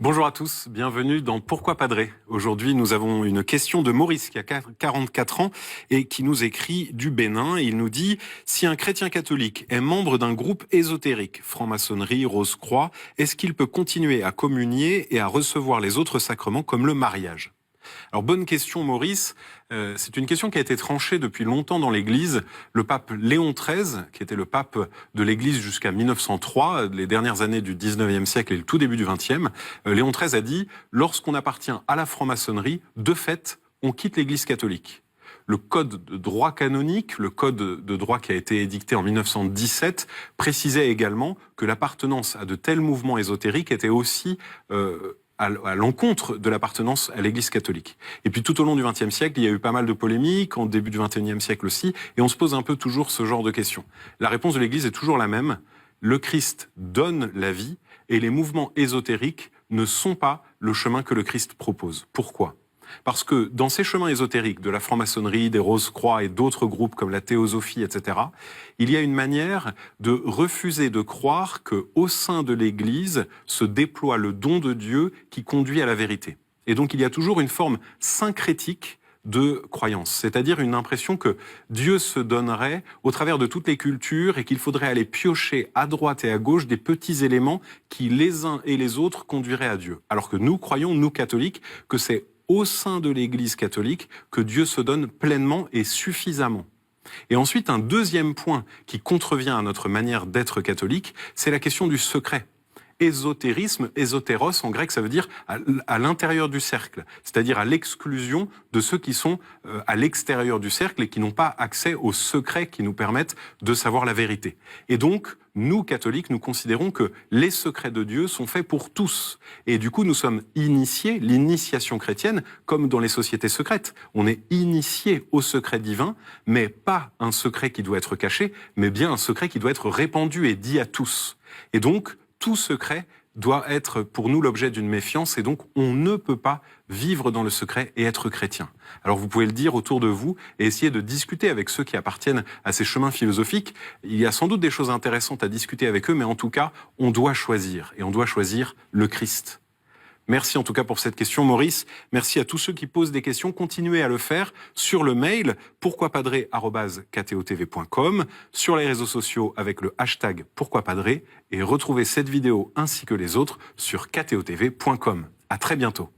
Bonjour à tous, bienvenue dans Pourquoi Padré. Aujourd'hui, nous avons une question de Maurice qui a 44 ans et qui nous écrit du Bénin. Il nous dit « Si un chrétien catholique est membre d'un groupe ésotérique, franc-maçonnerie, Rose-Croix, est-ce qu'il peut continuer à communier et à recevoir les autres sacrements comme le mariage ?» Alors, bonne question, Maurice. C'est une question qui a été tranchée depuis longtemps dans l'Église. Le pape Léon XIII, qui était le pape de l'Église jusqu'à 1903, les dernières années du 19e siècle et le tout début du 20e, Léon XIII a dit « Lorsqu'on appartient à la franc-maçonnerie, de fait, on quitte l'Église catholique ». Le code de droit canonique, le code de droit qui a été édicté en 1917, précisait également que l'appartenance à de tels mouvements ésotériques était aussi à l'encontre de l'appartenance à l'Église catholique. Et puis tout au long du XXe siècle, il y a eu pas mal de polémiques, en début du XXIe siècle aussi, et on se pose un peu toujours ce genre de questions. La réponse de l'Église est toujours la même. Le Christ donne la vie, et les mouvements ésotériques ne sont pas le chemin que le Christ propose. Pourquoi ? Parce que dans ces chemins ésotériques de la franc-maçonnerie, des Rose-Croix et d'autres groupes comme la théosophie, etc., il y a une manière de refuser de croire qu'au sein de l'Église se déploie le don de Dieu qui conduit à la vérité. Et donc il y a toujours une forme syncrétique de croyance, c'est-à-dire une impression que Dieu se donnerait au travers de toutes les cultures et qu'il faudrait aller piocher à droite et à gauche des petits éléments qui, les uns et les autres, conduiraient à Dieu. Alors que nous croyons, nous catholiques, que c'est au sein de l'Église catholique que Dieu se donne pleinement et suffisamment. Et ensuite, un deuxième point qui contrevient à notre manière d'être catholique, c'est la question du secret. Ésotérisme, ésotéros en grec, ça veut dire à l'intérieur du cercle, c'est-à-dire à l'exclusion de ceux qui sont à l'extérieur du cercle et qui n'ont pas accès aux secrets qui nous permettent de savoir la vérité. Et donc, nous, catholiques, nous considérons que les secrets de Dieu sont faits pour tous. Et du coup, nous sommes initiés, l'initiation chrétienne, comme dans les sociétés secrètes. On est initié au secret divin, mais pas un secret qui doit être caché, mais bien un secret qui doit être répandu et dit à tous. Et donc, tout secret doit être pour nous l'objet d'une méfiance et donc on ne peut pas vivre dans le secret et être chrétien. Alors vous pouvez le dire autour de vous et essayer de discuter avec ceux qui appartiennent à ces chemins philosophiques. Il y a sans doute des choses intéressantes à discuter avec eux, mais en tout cas, on doit choisir et on doit choisir le Christ. Merci en tout cas pour cette question, Maurice. Merci à tous ceux qui posent des questions. Continuez à le faire sur le mail pourquoipadré@ktotv.com, sur les réseaux sociaux avec le hashtag pourquoipadré et retrouvez cette vidéo ainsi que les autres sur ktotv.com. À très bientôt.